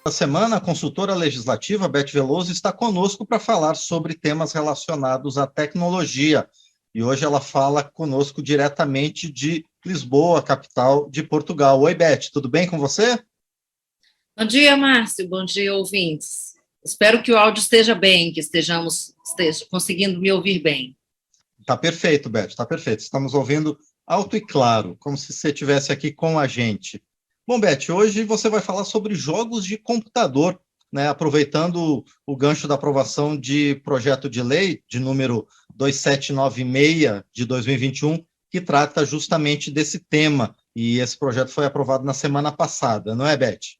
Essa semana, a consultora legislativa Beth Veloso está conosco para falar sobre temas relacionados à tecnologia. E hoje ela fala conosco diretamente de Lisboa, capital de Portugal. Oi, Beth, tudo bem com você? Bom dia, Márcio. Bom dia, ouvintes. Espero que o áudio esteja bem, que estejamos conseguindo me ouvir bem. Está perfeito, Beth, está perfeito. Estamos ouvindo alto e claro, como se você estivesse aqui com a gente. Bom, Beth, hoje você vai falar sobre jogos de computador, né? Aproveitando o gancho da aprovação de projeto de lei de número 2796 de 2021, que trata justamente desse tema. E esse projeto foi aprovado na semana passada, não é, Beth?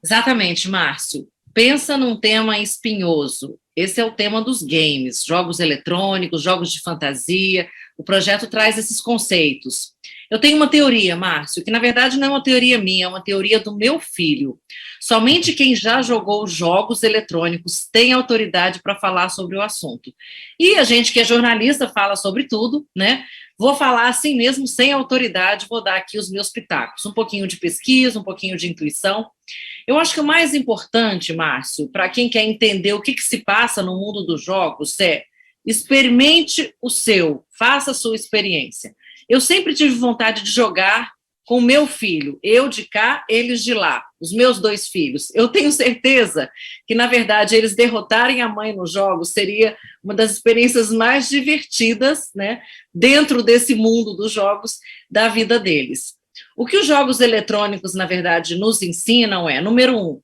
Exatamente, Márcio. Pensa num tema espinhoso. Esse é o tema dos games, jogos eletrônicos, jogos de fantasia. O projeto traz esses conceitos. Eu tenho uma teoria, Márcio, que na verdade não é uma teoria minha, é uma teoria do meu filho. Somente quem já jogou jogos eletrônicos tem autoridade para falar sobre o assunto. E a gente que é jornalista fala sobre tudo, né? Vou falar assim mesmo, sem autoridade, vou dar aqui os meus pitacos. Um pouquinho de pesquisa, um pouquinho de intuição. Eu acho que o mais importante, Márcio, para quem quer entender o que se passa no mundo dos jogos é experimente o seu, faça a sua experiência. Eu sempre tive vontade de jogar com o meu filho, eu de cá, eles de lá, os meus dois filhos. Eu tenho certeza que, na verdade, eles derrotarem a mãe nos jogos seria uma das experiências mais divertidas, né, dentro desse mundo dos jogos da vida deles. O que os jogos eletrônicos, na verdade, nos ensinam é, número um,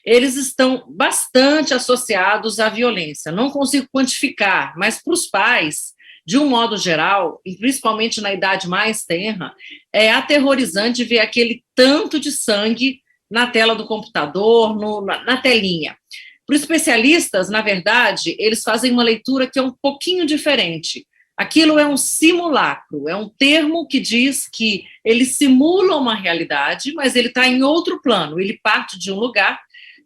eles estão bastante associados à violência. Não consigo quantificar, mas para os pais, de um modo geral, e principalmente na idade mais tenra, é aterrorizante ver aquele tanto de sangue na tela do computador, na telinha. Para os especialistas, na verdade, eles fazem uma leitura que é um pouquinho diferente. Aquilo é um simulacro, é um termo que diz que ele simula uma realidade, mas ele está em outro plano, ele parte de um lugar,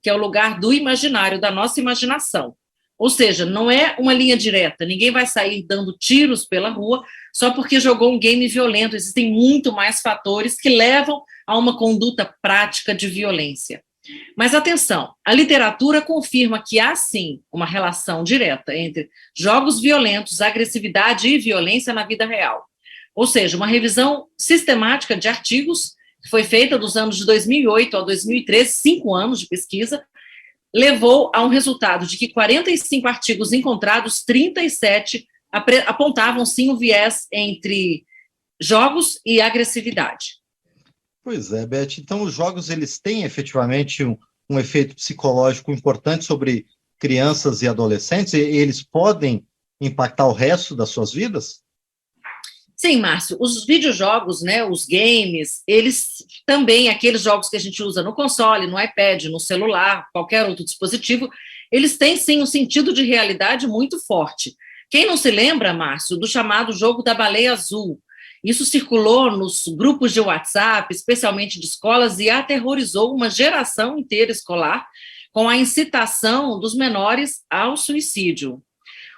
que é o lugar do imaginário, da nossa imaginação. Ou seja, não é uma linha direta, ninguém vai sair dando tiros pela rua só porque jogou um game violento, existem muito mais fatores que levam a uma conduta prática de violência. Mas atenção, a literatura confirma que há sim uma relação direta entre jogos violentos, agressividade e violência na vida real. Ou seja, uma revisão sistemática de artigos que foi feita dos anos de 2008 a 2013, 5 anos de pesquisa, levou a um resultado de que 45 artigos encontrados, 37 apontavam sim o viés entre jogos e agressividade. Pois é, Beth. Então, os jogos eles têm efetivamente um efeito psicológico importante sobre crianças e adolescentes, e eles podem impactar o resto das suas vidas? Sim, Márcio, os videojogos, né, os games, eles também, aqueles jogos que a gente usa no console, no iPad, no celular, qualquer outro dispositivo, eles têm sim um sentido de realidade muito forte. Quem não se lembra, Márcio, do chamado jogo da baleia azul? Isso circulou nos grupos de WhatsApp, especialmente de escolas, e aterrorizou uma geração inteira escolar com a incitação dos menores ao suicídio.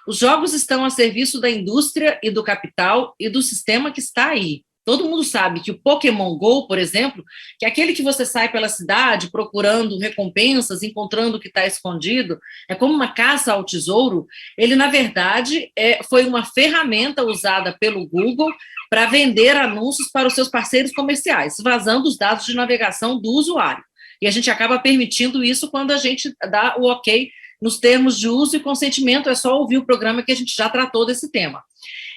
Os jogos estão a serviço da indústria e do capital e do sistema que está aí. Todo mundo sabe que o Pokémon Go, por exemplo, que é aquele que você sai pela cidade procurando recompensas, encontrando o que está escondido, é como uma caça ao tesouro, ele, na verdade, foi uma ferramenta usada pelo Google para vender anúncios para os seus parceiros comerciais, vazando os dados de navegação do usuário. E a gente acaba permitindo isso quando a gente dá o ok nos termos de uso e consentimento, é só ouvir o programa que a gente já tratou desse tema.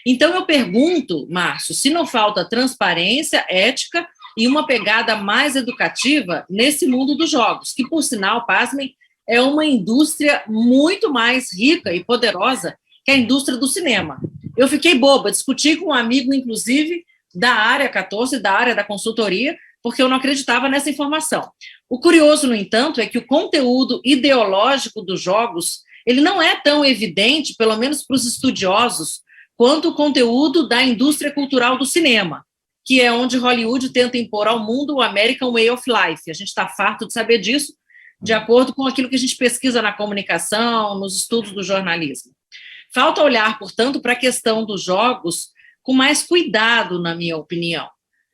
Então, eu pergunto, Márcio, se não falta transparência, ética e uma pegada mais educativa nesse mundo dos jogos, que, por sinal, pasmem, é uma indústria muito mais rica e poderosa que a indústria do cinema. Eu fiquei boba, discuti com um amigo, inclusive, da área 14, da área da consultoria, porque eu não acreditava nessa informação. O curioso, no entanto, é que o conteúdo ideológico dos jogos, ele não é tão evidente, pelo menos para os estudiosos, quanto o conteúdo da indústria cultural do cinema, que é onde Hollywood tenta impor ao mundo o American Way of Life. A gente está farto de saber disso, de acordo com aquilo que a gente pesquisa na comunicação, nos estudos do jornalismo. Falta olhar, portanto, para a questão dos jogos com mais cuidado, na minha opinião.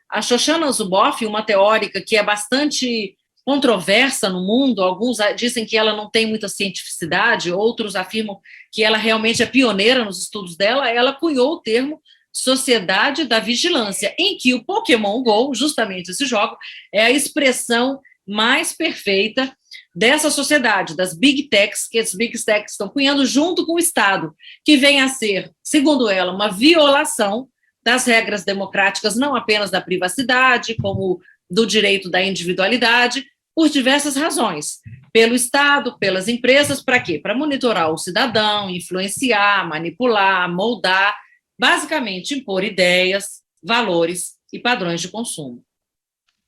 A Shoshana Zuboff, uma teórica que é bastante controversa no mundo, alguns dizem que ela não tem muita cientificidade, outros afirmam que ela realmente é pioneira nos estudos dela, ela cunhou o termo Sociedade da Vigilância, em que o Pokémon GO, justamente esse jogo, é a expressão mais perfeita dessa sociedade, das Big Techs, que as Big Techs estão cunhando junto com o Estado, que vem a ser, segundo ela, uma violação das regras democráticas, não apenas da privacidade, como do direito da individualidade, por diversas razões. Pelo Estado, pelas empresas, para quê? Para monitorar o cidadão, influenciar, manipular, moldar, basicamente impor ideias, valores e padrões de consumo.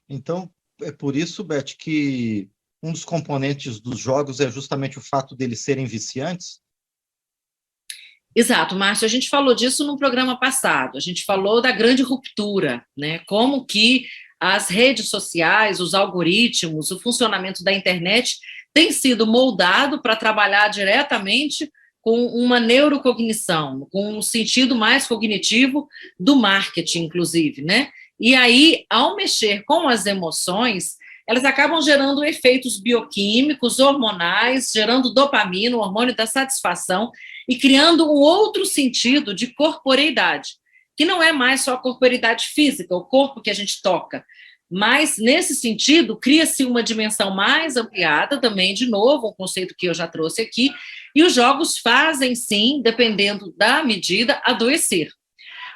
Então, é por isso, Beth, que um dos componentes dos jogos é justamente o fato deles serem viciantes? Exato, Márcio, a gente falou disso no programa passado, a gente falou da grande ruptura, né? Como que as redes sociais, os algoritmos, o funcionamento da internet tem sido moldado para trabalhar diretamente com uma neurocognição, com um sentido mais cognitivo do marketing, inclusive, né? E aí, ao mexer com as emoções, elas acabam gerando efeitos bioquímicos, hormonais, gerando dopamina, o hormônio da satisfação, e criando um outro sentido de corporeidade, que não é mais só a corporeidade física, o corpo que a gente toca, mas, nesse sentido, cria-se uma dimensão mais ampliada, também, de novo, um conceito que eu já trouxe aqui, e os jogos fazem, sim, dependendo da medida, adoecer.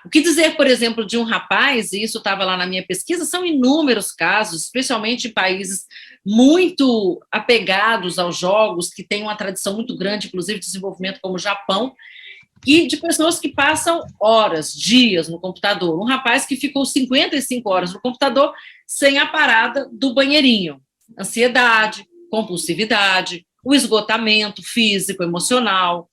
O que dizer, por exemplo, de um rapaz, e isso estava lá na minha pesquisa, são inúmeros casos, especialmente em países muito apegados aos jogos, que têm uma tradição muito grande, inclusive de desenvolvimento, como o Japão, e de pessoas que passam horas, dias no computador. Um rapaz que ficou 55 horas no computador sem a parada do banheirinho. Ansiedade, compulsividade, o esgotamento físico, emocional,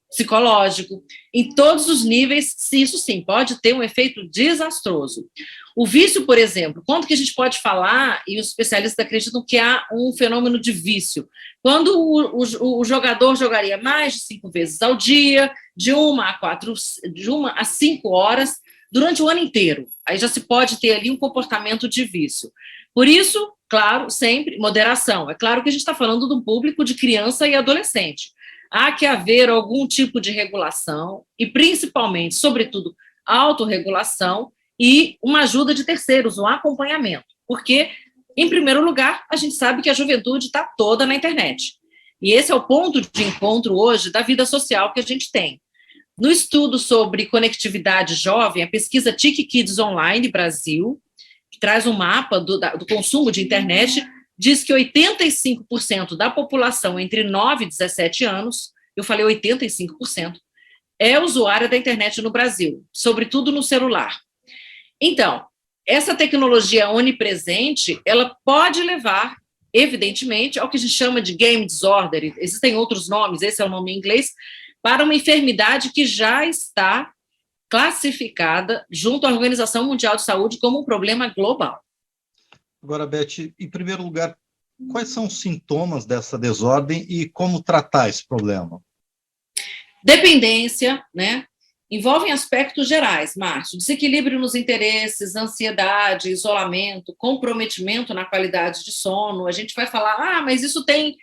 psicológico, em todos os níveis, isso sim, pode ter um efeito desastroso. O vício, por exemplo, quando que a gente pode falar, e os especialistas acreditam que há um fenômeno de vício? Quando o jogador jogaria mais de 5 vezes ao dia, de 1 a 5 horas, durante o ano inteiro. Aí já se pode ter ali um comportamento de vício. Por isso, claro, sempre, moderação. É claro que a gente está falando de um público de criança e adolescente. Há que haver algum tipo de regulação e, principalmente, sobretudo, autorregulação e uma ajuda de terceiros, um acompanhamento. Porque, em primeiro lugar, a gente sabe que a juventude está toda na internet. E esse é o ponto de encontro hoje da vida social que a gente tem. No estudo sobre conectividade jovem, a pesquisa TIC Kids Online Brasil, que traz um mapa do consumo de internet, diz que 85% da população entre 9 e 17 anos, eu falei 85%, é usuária da internet no Brasil, sobretudo no celular. Então, essa tecnologia onipresente, ela pode levar, evidentemente, ao que a gente chama de game disorder, existem outros nomes, esse é o nome em inglês, para uma enfermidade que já está classificada junto à Organização Mundial de Saúde como um problema global. Agora, Beth, em primeiro lugar, quais são os sintomas dessa desordem e como tratar esse problema? Dependência, né? Envolvem aspectos gerais, Márcio, desequilíbrio nos interesses, ansiedade, isolamento, comprometimento na qualidade de sono. A gente vai falar, mas isso tem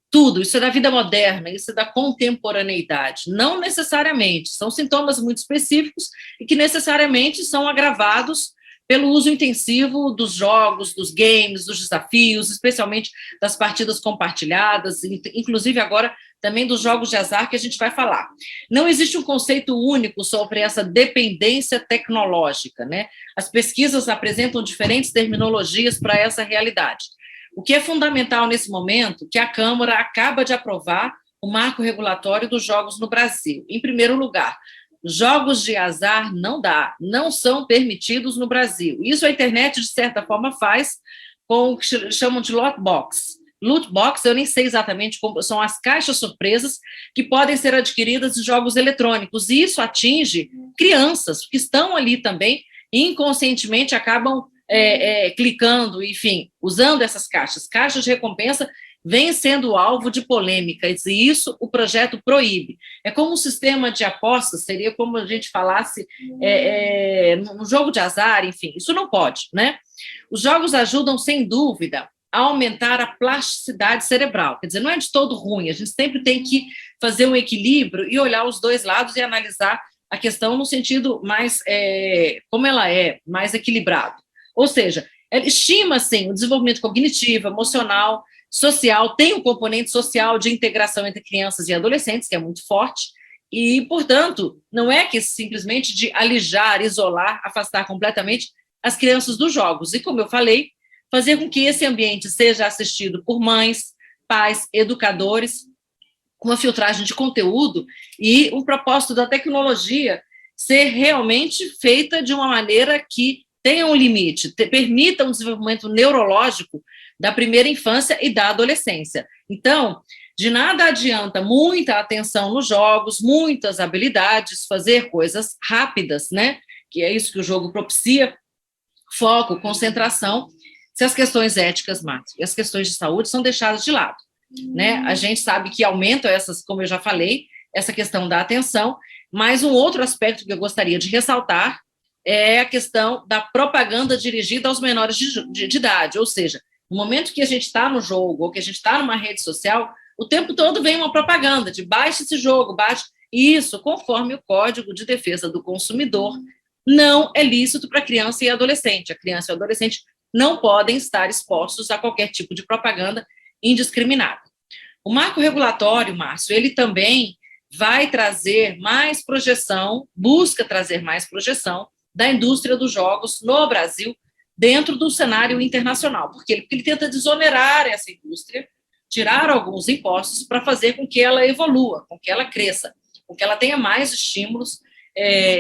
tudo, isso é da vida moderna, isso é da contemporaneidade. Não necessariamente, são sintomas muito específicos e que necessariamente são agravados pelo uso intensivo dos jogos, dos games, dos desafios, especialmente das partidas compartilhadas, inclusive agora também dos jogos de azar que a gente vai falar. Não existe um conceito único sobre essa dependência tecnológica, né? As pesquisas apresentam diferentes terminologias para essa realidade. O que é fundamental nesse momento, que a Câmara acaba de aprovar o marco regulatório dos jogos no Brasil. Em primeiro lugar, jogos de azar não são permitidos no Brasil. Isso a internet, de certa forma, faz com o que chamam de loot box. Loot box, eu nem sei exatamente como, são as caixas surpresas que podem ser adquiridas em jogos eletrônicos. E isso atinge crianças que estão ali também e inconscientemente acabam clicando, enfim, usando essas caixas. Caixas de recompensa vêm sendo alvo de polêmicas, e isso o projeto proíbe. É como um sistema de apostas, seria como a gente falasse no jogo de azar, enfim, isso não pode, né? Os jogos ajudam, sem dúvida, aumentar a plasticidade cerebral. Quer dizer, não é de todo ruim, a gente sempre tem que fazer um equilíbrio e olhar os dois lados e analisar a questão no sentido mais, como ela é, mais equilibrado. Ou seja, estima, sim, o desenvolvimento cognitivo, emocional, social, tem um componente social de integração entre crianças e adolescentes, que é muito forte, e, portanto, não é que simplesmente de alijar, isolar, afastar completamente as crianças dos jogos. E, como eu falei, fazer com que esse ambiente seja assistido por mães, pais, educadores, com uma filtragem de conteúdo e um propósito da tecnologia ser realmente feita de uma maneira que tenha um limite, permita um desenvolvimento neurológico da primeira infância e da adolescência. Então, de nada adianta muita atenção nos jogos, muitas habilidades, fazer coisas rápidas, né? Que é isso que o jogo propicia, foco, concentração, se as questões éticas, Márcio, e as questões de saúde são deixadas de lado, né? A gente sabe que aumentam essas, como eu já falei, essa questão da atenção, mas um outro aspecto que eu gostaria de ressaltar é a questão da propaganda dirigida aos menores de idade, ou seja, no momento que a gente está no jogo ou que a gente está numa rede social, o tempo todo vem uma propaganda de baixe esse jogo, baixe isso, conforme o Código de Defesa do Consumidor, não é lícito para criança e adolescente. A criança e o adolescente não podem estar expostos a qualquer tipo de propaganda indiscriminada. O marco regulatório, Márcio, ele também vai trazer mais projeção, busca trazer mais projeção da indústria dos jogos no Brasil dentro do cenário internacional, porque ele tenta desonerar essa indústria, tirar alguns impostos para fazer com que ela evolua, com que ela cresça, com que ela tenha mais estímulos,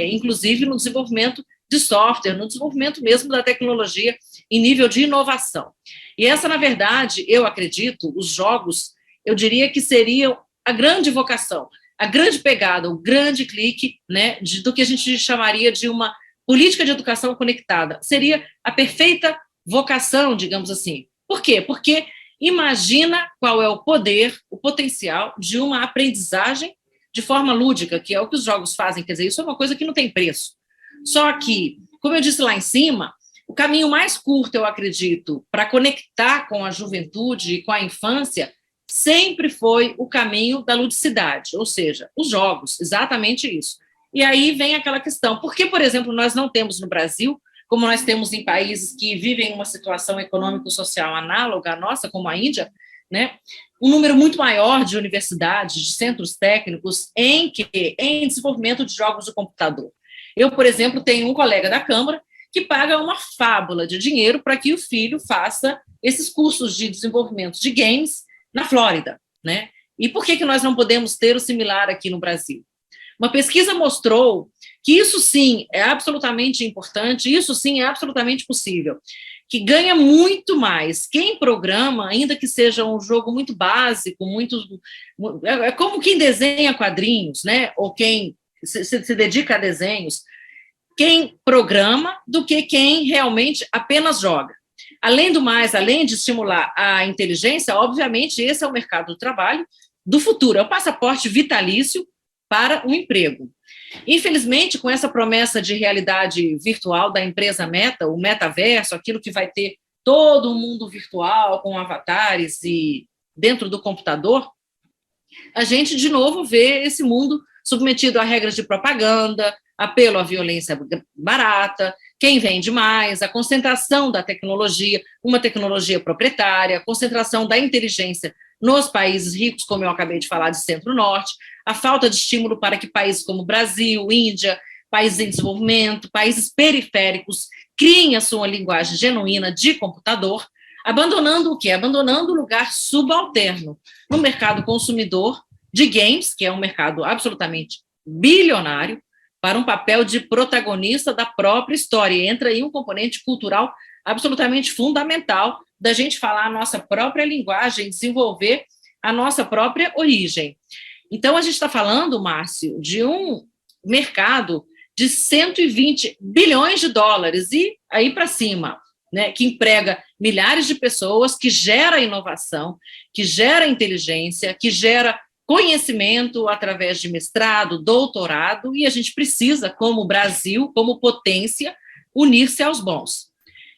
inclusive no desenvolvimento de software, no desenvolvimento mesmo da tecnologia em nível de inovação. E essa, na verdade, eu acredito, os jogos, eu diria que seriam a grande vocação, a grande pegada, o grande clique, né, do que a gente chamaria de uma política de educação conectada. Seria a perfeita vocação, digamos assim. Por quê? Porque imagina qual é o poder, o potencial de uma aprendizagem de forma lúdica, que é o que os jogos fazem. Quer dizer, isso é uma coisa que não tem preço. Só que, como eu disse lá em cima, o caminho mais curto, eu acredito, para conectar com a juventude e com a infância, sempre foi o caminho da ludicidade, ou seja, os jogos, exatamente isso. E aí vem aquela questão, por que, por exemplo, nós não temos no Brasil, como nós temos em países que vivem uma situação econômico-social análoga à nossa, como a Índia, né, um número muito maior de universidades, de centros técnicos em desenvolvimento de jogos de computador. Eu, por exemplo, tenho um colega da Câmara que paga uma fábula de dinheiro para que o filho faça esses cursos de desenvolvimento de games na Flórida, né? E por que nós não podemos ter o similar aqui no Brasil? Uma pesquisa mostrou que isso sim é absolutamente importante, isso sim é absolutamente possível, que ganha muito mais quem programa, ainda que seja um jogo muito básico, é como quem desenha quadrinhos, né? Ou quem se dedica a desenhos, quem programa do que quem realmente apenas joga. Além do mais, além de estimular a inteligência, obviamente esse é o mercado do trabalho do futuro, é o passaporte vitalício para o emprego. Infelizmente, com essa promessa de realidade virtual da empresa Meta, o metaverso, aquilo que vai ter todo o mundo virtual com avatares e dentro do computador, a gente de novo vê esse mundo submetido a regras de propaganda, apelo à violência barata, quem vende mais, a concentração da tecnologia, uma tecnologia proprietária, a concentração da inteligência nos países ricos, como eu acabei de falar, de Centro-Norte, a falta de estímulo para que países como Brasil, Índia, países em desenvolvimento, países periféricos, criem a sua linguagem genuína de computador, abandonando o quê? Abandonando o lugar subalterno no mercado consumidor de games, que é um mercado absolutamente bilionário, para um papel de protagonista da própria história. E entra aí um componente cultural absolutamente fundamental da gente falar a nossa própria linguagem, desenvolver a nossa própria origem. Então, a gente está falando, Márcio, de um mercado de 120 bilhões de dólares e aí para cima, né, que emprega milhares de pessoas, que gera inovação, que gera inteligência, que gera conhecimento através de mestrado, doutorado, e a gente precisa, como Brasil, como potência, unir-se aos bons.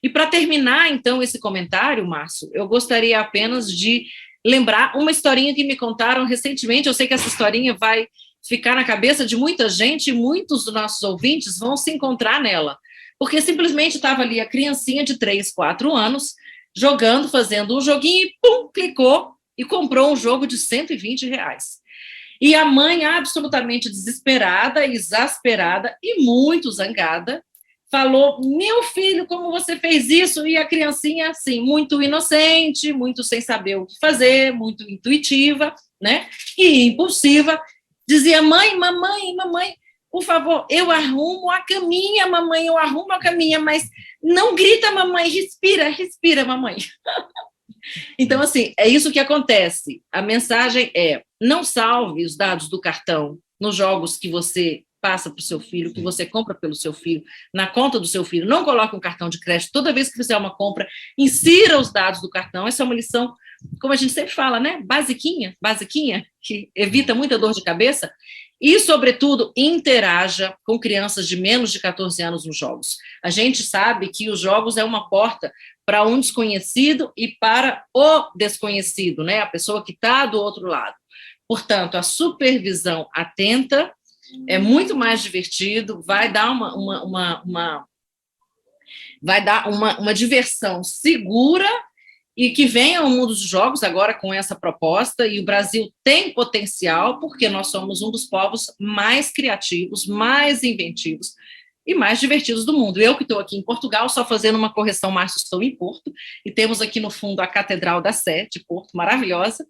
E para terminar, então, esse comentário, Márcio, eu gostaria apenas de lembrar uma historinha que me contaram recentemente. Eu sei que essa historinha vai ficar na cabeça de muita gente e muitos dos nossos ouvintes vão se encontrar nela, porque simplesmente estava ali a criancinha de 3, 4 anos jogando, fazendo um joguinho e pum, clicou e comprou um jogo de R$ 120. E a mãe, absolutamente desesperada, exasperada e muito zangada, falou: meu filho, como você fez isso? E a criancinha, assim, muito inocente, muito sem saber o que fazer, muito intuitiva, né? E impulsiva, dizia: mãe, mamãe, mamãe, por favor, eu arrumo a caminha, mamãe, eu arrumo a caminha, mas não grita, mamãe, respira, respira, mamãe. Então, assim, é isso que acontece. A mensagem é: não salve os dados do cartão nos jogos que você passa para o seu filho, que você compra pelo seu filho, na conta do seu filho. Não coloque um cartão de crédito. Toda vez que fizer uma compra, insira os dados do cartão. Essa é uma lição, como a gente sempre fala, né? Basiquinha, basiquinha, que evita muita dor de cabeça. E, sobretudo, interaja com crianças de menos de 14 anos nos jogos. A gente sabe que os jogos é uma porta para um desconhecido e para o desconhecido, né? A pessoa que está do outro lado. Portanto, a supervisão atenta é muito mais divertido, vai dar uma diversão segura e que venha ao mundo dos jogos agora com essa proposta. E o Brasil tem potencial, porque nós somos um dos povos mais criativos, mais inventivos e mais divertidos do mundo. Eu que estou aqui em Portugal, só fazendo uma correção, Márcio, estou em Porto, e temos aqui no fundo a Catedral da Sé, de Porto, maravilhosa,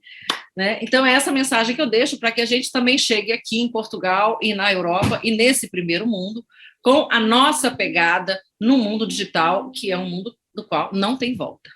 né? Então é essa mensagem que eu deixo para que a gente também chegue aqui em Portugal e na Europa e nesse primeiro mundo, com a nossa pegada no mundo digital, que é um mundo do qual não tem volta.